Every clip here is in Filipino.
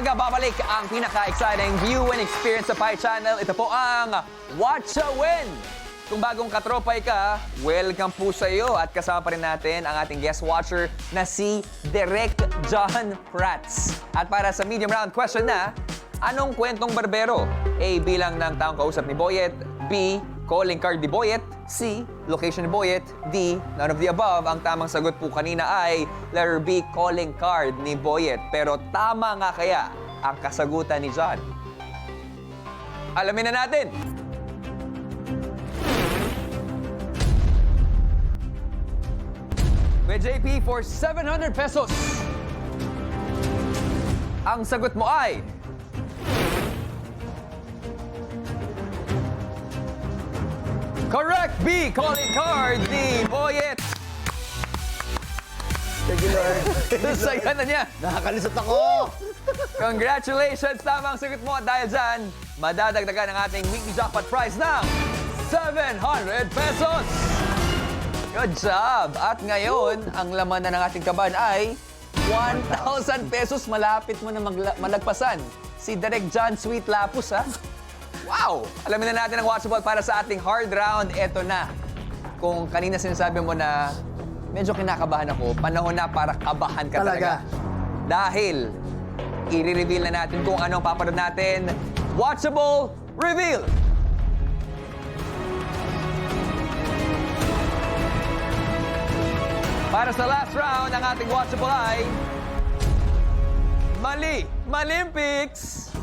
umaga, babalik ang pinaka-exciting view and experience sa Pi Channel. Ito po ang Watch a Win! Kung bagong katropay ka, welcome po sa iyo. At kasama pa rin natin ang ating guest watcher na si Direk John Prats. At para sa medium round question na, anong kwentong barbero? A. Bilang ng taong kausap ni Boyet. B. Calling card ni Boyet. C. Location ni Boyet. D. None of the above. Ang tamang sagot po kanina ay letter B. Calling card ni Boyet. Pero tama nga kaya ang kasagutan ni John? Alamin na natin! With JP for 700 pesos. Ang sagot mo ay... Correct! B. Calling card ni Boyet. Thank you, Lord. Saya na niya. Nakakalisot ako! Congratulations! Tama ang sagot mo at dahil dyan, madadagdagan ang ating weekly jackpot prize ng 700 pesos! Good job! At ngayon, ang laman na ng ating kaban ay 1,000 pesos. Malapit mo na malagpasan. Si Direk John Sweet Lapus, ha? Wow! Alamin na natin ang watchable para sa ating hard round. Eto na. Kung kanina sinasabi mo na medyo kinakabahan ako, panahon na para kabahan ka talaga. Dahil, i-reveal na natin kung anong papanood natin. Watchable Reveal! Para sa last round, ang ating watchable ay... Malimpics!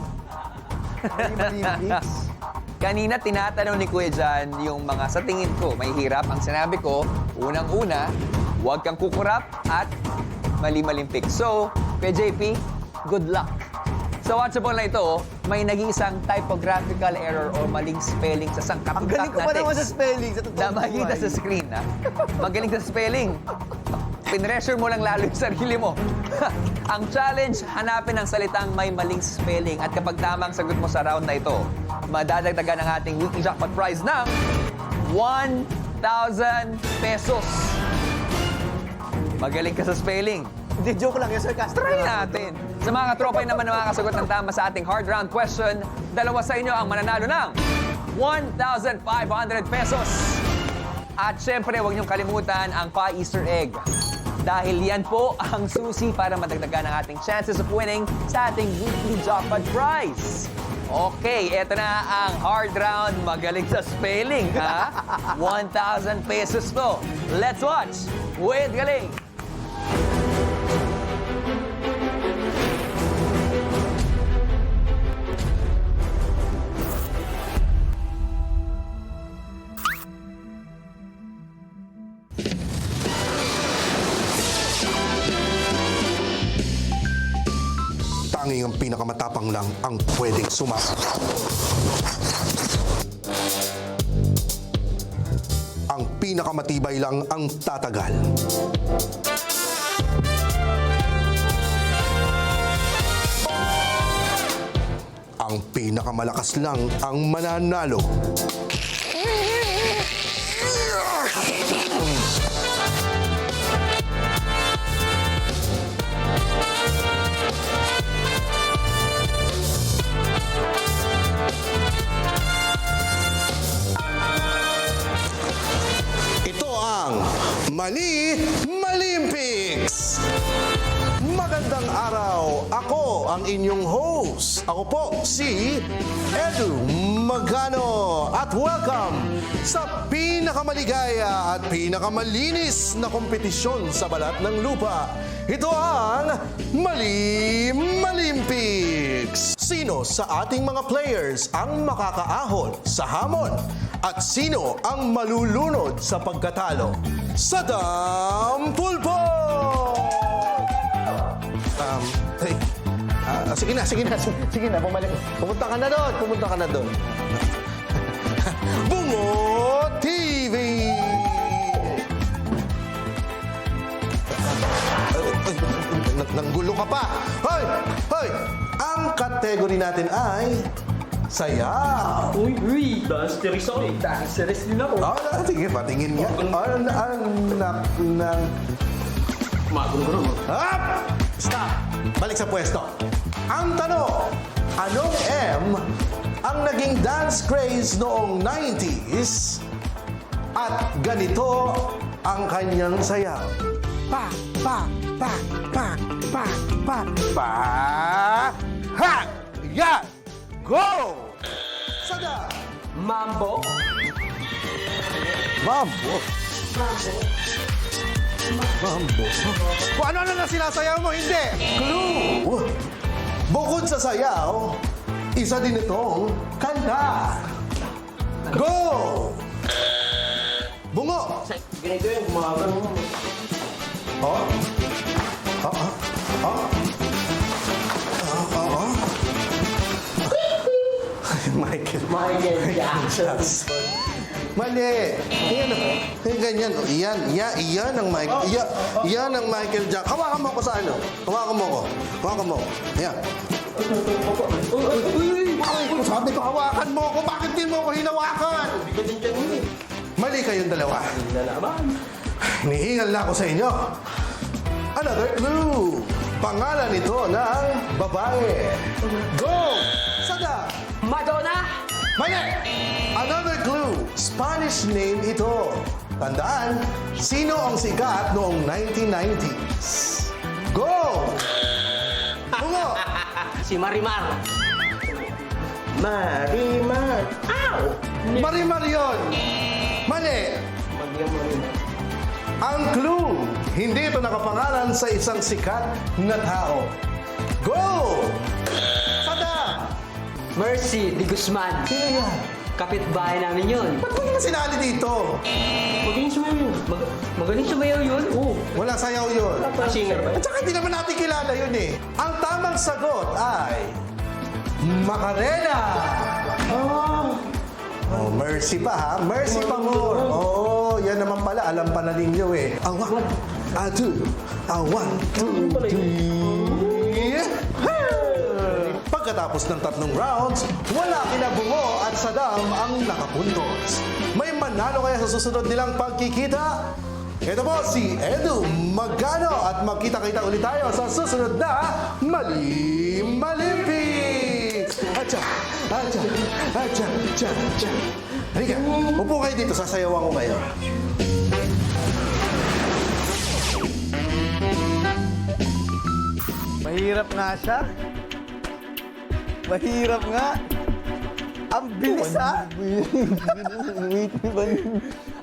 Olympics. Kanina, tinatanong ni Kuya Jan yung mga sa tingin ko may hirap. Ang sinabi ko, unang-una, huwag kang kukurap at mali-malimpic. So, Kuya JP, good luck. Sa watchable na ito, may nag-iisang typographical error o maling spelling sa Ang sangkapit galing ko pa naman sa spelling. Sa totoo na makikita sa screen, ha? Magaling sa spelling. Pinressure mo lang lalo yung sarili mo. Ang challenge, hanapin ang salitang may maling spelling. At kapag tama ang sagot mo sa round na ito, madadagdagan ang ating weekly jackpot prize ng 1,000 pesos. Magaling ka sa spelling. Hindi, joke lang. Yes, sarcastic. Try natin. Sa mga katropay naman na makakasagot ng tama sa ating hard round question, dalawa sa inyo ang mananalo ng 1,500 pesos. At syempre, huwag niyong kalimutan ang Pi Easter egg. Dahil yan po ang susi para madagdagan ang ating chances of winning sa ating weekly jackpot prize. Okay, eto na ang hard round. Magaling sa spelling, ha? 1,000 pesos to. Let's watch with Galing. Tanging ang pinakamatapang lang ang pwedeng sumama. Ang pinakamatibay lang ang tatagal. Ang pinakamalakas lang ang mananalo. Ito ang Malimpics! Magandang araw! Ako ang inyong host. Ako po si Edu Magano. At welcome sa pinakamaligaya at pinakamalinis na kompetisyon sa balat ng lupa. Ito ang Malimpics! Sino sa ating mga players ang makakaahon sa hamon? At sino ang malulunod sa pagkatalo? Sa Dampulpo! Hey. Sige na, bumalik. Pumunta ka na doon. Bungo TV! Nanggulo ka pa. Hoy! Ang kategory natin ay sayaw. Uy, dancerist ako eh. Dancerist din ako. Sige, patingin nga. Magulo. Up! Stop! Balik sa pwesto. Ang tanong, anong M ang naging dance craze noong 90s at ganito ang kanyang sayaw? Pa, pa, pa, pa, pa, pa, pa, ha, ya, go! Sada! Mambo. Mambo. Mambo. Kung ano na sinasayaw mo, hindi. Clue. Bukod sa sayaw, isa din itong kanta. Go! Bungo. Ganito yung gumagano mo. Oh? Oh? Oh? Oh? Oh? Michael Jackson. Mali. Yan ganyan. Iyan ang Michael. Iyan ang Michael Jackson. Hawakan mo ako sa ano? Hawakan mo ako. Hawakan mo. Yan. Sabi ko hawakan mo ako. Bakit din mo ako hinawakan? Mali kayong dalawa. Nihingal na ako sa inyo. Another clue. Pangalan nito ng babae. Go! Sada! Madonna. Mali! Another clue. Spanish name ito. Tandaan, sino ang sikat noong 1990s? Go! Bungo! Si Marimar. Marimar. Ow! Marimar yun! Mali! Ang clue, hindi ito nakapangalan sa isang sikat na tao. Go! Sada! Mercy Di Guzman. Sino yan? Kapitbahay namin yun. Ba't mo naman sinali dito? Magaling sumayaw yun. Magaling sumayaw yun? Oo. Wala sayaw yun. Singer ba? At saka hindi naman natin kilala yun eh. Ang tamang sagot ay Macarena. Oh, mercy pa ha. Mercy pa more. Oh, yan naman pala. Alam pa na ninyo eh. One, two, one, two, three. Pagkatapos ng 3 rounds, wala kina Bungo at Saddam ang nakapuntos. May manalo kaya sa susunod nilang pagkikita? Ito po si Edu Magano at magkita-kita ulit tayo sa susunod na Malimpics! Acha! Acha! Acha! Acha! Acha! Halika, upo kayo dito, sasayawan ko kayo. Mahirap nga siya. Mahirap nga. Ang bilis ha.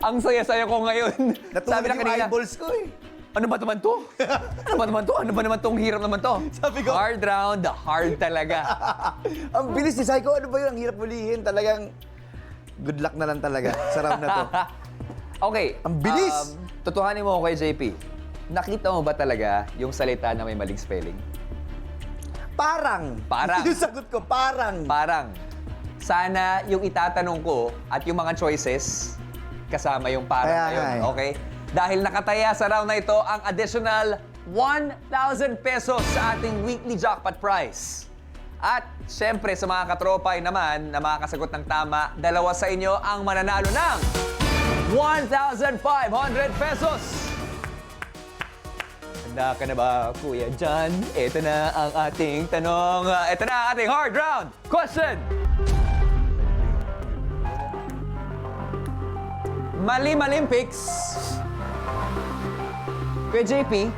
Ang saya-saya ko ngayon. Sabi na kanina. Eyeballs ko eh. Ano ba naman to? Ano ba naman to? Ano ba naman tong hirap naman to? Sabi ko- Hard round, hard talaga. Ang bilis ni Saiko. Ano ba yun? Ang hirap ulihin. Talagang good luck na lang talaga sa round na to. Okay. Ang bilis! Tutuhanin mo ako kay JP. Nakita mo ba talaga yung salita na may maling spelling? Parang. Parang. Yung sagot ko, parang. Parang. Sana yung itatanong ko at yung mga choices kasama yung parang Kaya na yun. nga eh. Okay? Dahil nakataya sa round na ito ang additional 1,000 pesos sa ating weekly jackpot prize. At syempre sa mga katropay naman na makakasagot ng tama, dalawa sa inyo ang mananalo ng 1,500 pesos. Handa ka na ba, Kuya John? Ito na ang ating tanong. Ito na ang ating hard round question. Malimpics. Kuya JP,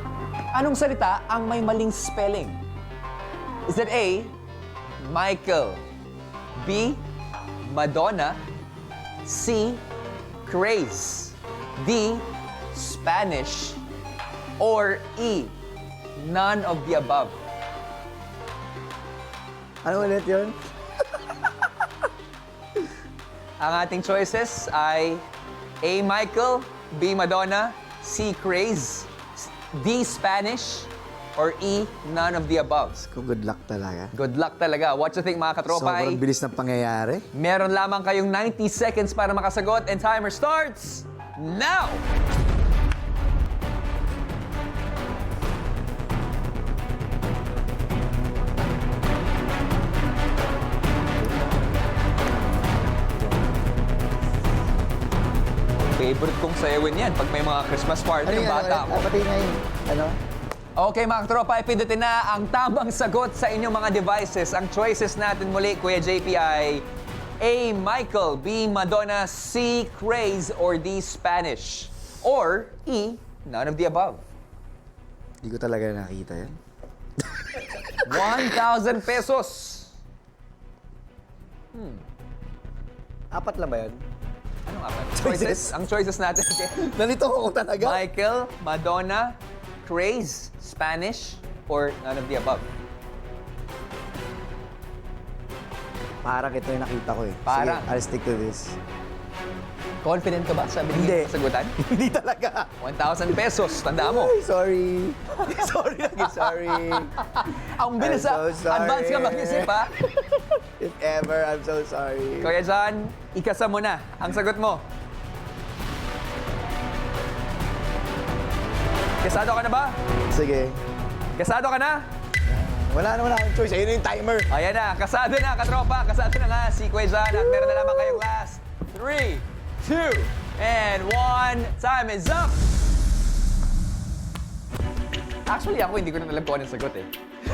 anong salita ang may maling spelling? Is it A, Michael, B, Madonna, C, craze, D, Spanish, or E, none of the above? Ano ulit yun? Ang ating choices ay A, Michael, B, Madonna, C, craze, D, Spanish, or E, none of the above. Ko good luck talaga. Good luck talaga. What you think, mga katropay? Sobrang bilis ng pangyayari. Meron lamang kayong 90 seconds para makasagot and timer starts now! Favorite kong sayawin yan pag may mga Christmas party yung bata ko. Pati na yun. Ano? Okay mga katropa, ipindutin na ang tamang sagot sa inyong mga devices. Ang choices natin muli, Kuya JP, ay A. Michael, B. Madonna, C. Craze, or D. Spanish. Or E. None of the above. Hindi ko talaga nakita yan. 1,000 pesos. Apat lang ba yan? Anong apat? Choices. Ang choices natin. Nalito ako talaga. Michael, Madonna, Craze, Spanish, or none of the above. Parang ito yung nakita ko eh. Parang. Sige, I'll stick to this. Confident ka ba sa Hindi. binigay mo sagutan? Hindi talaga. 1,000 pesos. Tandaan mo. Ay, sorry. sorry lagi, sorry. Ang bilis I'm so sorry. Advance ka mag-isip, ha? If ever, I'm so sorry. Kuya John, ikasa mo na ang sagot mo. Kasado ka na ba? Sige. Kasado ka na? Wala naman akong choice. Ayun na yung timer. Ayan na, kasado na, katropa. Kasado na nga si Kuya John. At meron na lamang kayong last 3, 2, and 1. Time is up! Actually, ako hindi ko na alam kung anong sagot eh.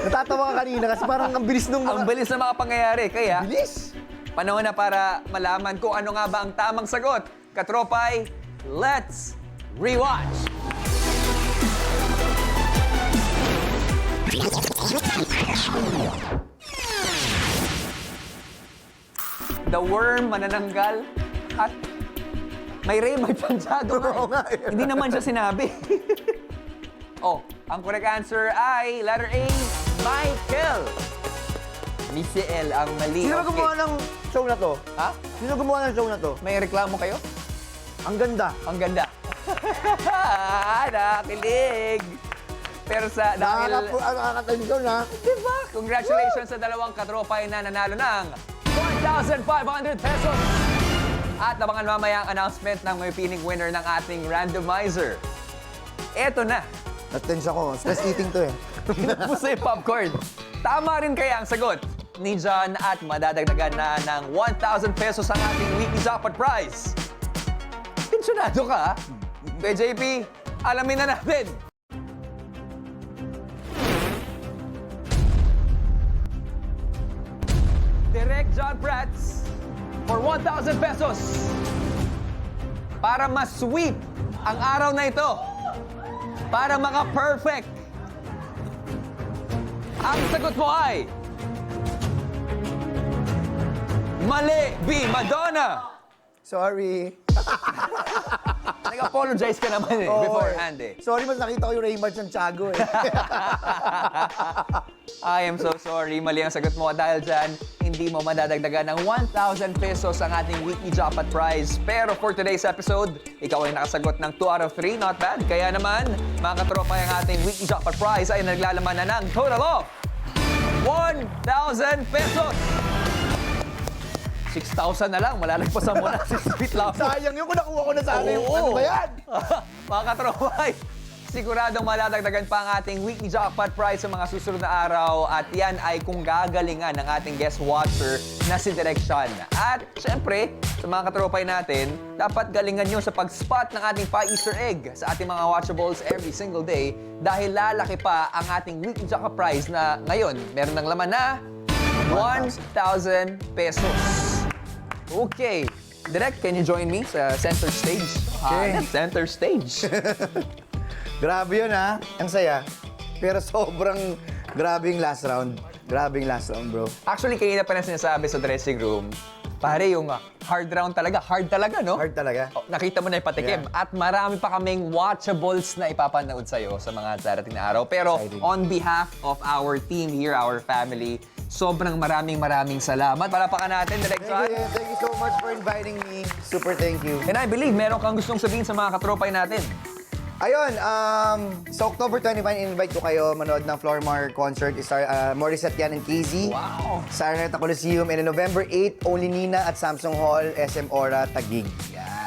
Natatawa ka kanina kasi parang ang bilis nung Ang bilis ng mga pangyayari. Kaya, Bilis! panahon na para malaman kung ano nga ba ang tamang sagot. Katropay, let's rewatch! The worm, manananggal, at may Raymond Santiago nga. Oo nga eh. Hindi naman siya sinabi. Oh, ang correct answer ay letter A, Michael. Michael ang mali. Sino ba Okay. gumawa ng show na to? Ha? Sino gumawa ng show na to? May reklamo kayo? Ang ganda. Ang ganda. Nakakilig. Pero sa dahil... Nakaka-tension na. Diba? Congratulations sa dalawang katropay na nanalo ng 1,500 pesos. At abangan mamaya ang announcement ng may pining winner ng ating randomizer. Eto na. Na-tension ko. Stress eating to eh. Puso yung popcorn. Tama rin kaya ang sagot ni John at madadagdagan na ng 1,000 pesos ang ating weekly jackpot prize. Pensyonado ka, ha? Kaya JP, alamin na natin. Direct John Prats for 1,000 pesos. Para ma-sweep ang araw na ito. Para maka-perfect. Ang sagot mo ay... Mali! B. Madonna! Sorry. Nag-apologize ka naman eh, Oo, beforehand eh. Sorry, mas nakita ko yung Raymond Santiago eh. I am so sorry. Mali ang sagot mo dahil dyan, hindi mo madadagdagan ng 1,000 pesos ang ating weekly jackpot prize. Pero for today's episode, ikaw ay nakasagot ng 2 out of 3. Not bad. Kaya naman, mga katropa, ang ating weekly jackpot prize ay naglalaman na ng total of 1,000 pesos! 6,000 na lang. Malalagpasan mo na si Sweet Love. Sayang yun kung nakuha ko na sana yung Oo. ano ba yan? Mga katropay, siguradong maladagdagan pa ang ating weekly jackpot prize sa mga susunod na araw at yan ay kung gagalingan ng ating guest watcher na si Direk Sean. At syempre, sa mga katropay natin, dapat galingan nyo sa pag-spot ng ating pa-Easter egg sa ating mga watchables every single day dahil lalaki pa ang ating weekly jackpot prize na ngayon meron ng laman na 1,000 pesos. Okay. Direk, can you join me sa center stage? Okay. Center stage. Grabe yun ha. Ang saya. Pero sobrang grabe yung last round. Grabe yung last round, bro. Actually, kanina pa na sinasabi sa dressing room, pare, yung hard round talaga. Hard talaga, no? Hard talaga. Oh, nakita mo na yung patikim. Yeah. At marami pa kaming watchables na ipapanood sa'yo sa mga darating na araw. Pero Exciting. on behalf of our team here, our family, sobrang maraming salamat. Palapakan natin, Direk John. Thank you so much for inviting me. Super thank you. And I believe meron kang gustong sabihin sa mga katropay natin. Ayun, sa October 25, invite ko kayo manood ng Flormar concert. Morissette yan and KZ. Wow! Sa Araneta Coliseum. And on November 8, only Nina at Samsung Hall, SM Aura, Taguig.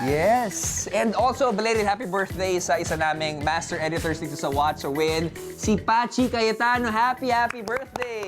Yes! And also, belated happy birthday sa isa naming master editors dito sa Watch a Win, si Pachi Cayetano. Happy birthday!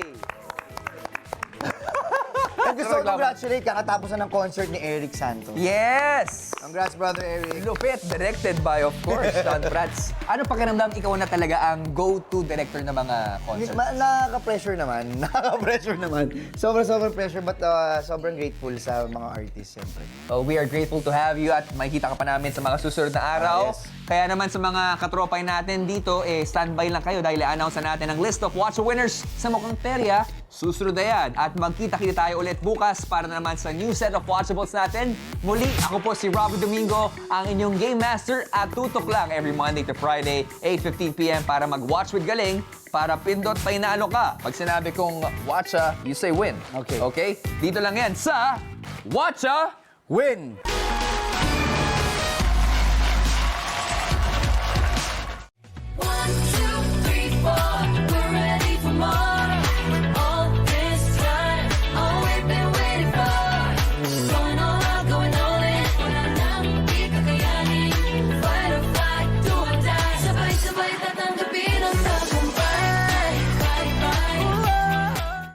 And gusto ko congratulate, kakatapos na ng concert ni Eric Santos. Yes! Congrats, brother Eric. Lupit, directed by, of course, Don Prats. Ano pakiramdam ikaw na talaga ang go-to director ng mga concerts? Nakaka-pressure naman. Nakaka-pressure naman. Sobrang pressure, but sobrang grateful sa mga artists, siyempre. Oh, we are grateful to have you at makikita ka pa namin sa mga susunod na araw. Yes. Kaya naman sa mga katropay natin dito, standby lang kayo dahil i-announce na natin ang list of Watch the Winners sa Mukhang Perya. Susunod na yan. At magkita-kita tayo ulit bukas para naman sa new set of watchables natin. Muli, ako po si Robby Domingo, ang inyong Game Master at tutok lang every Monday to Friday, 8:15 p.m. para mag-watch with galing para pindot painalo ka. Pag sinabi kong watcha, you say win. Okay. Okay? Dito lang yan sa Watcha Win!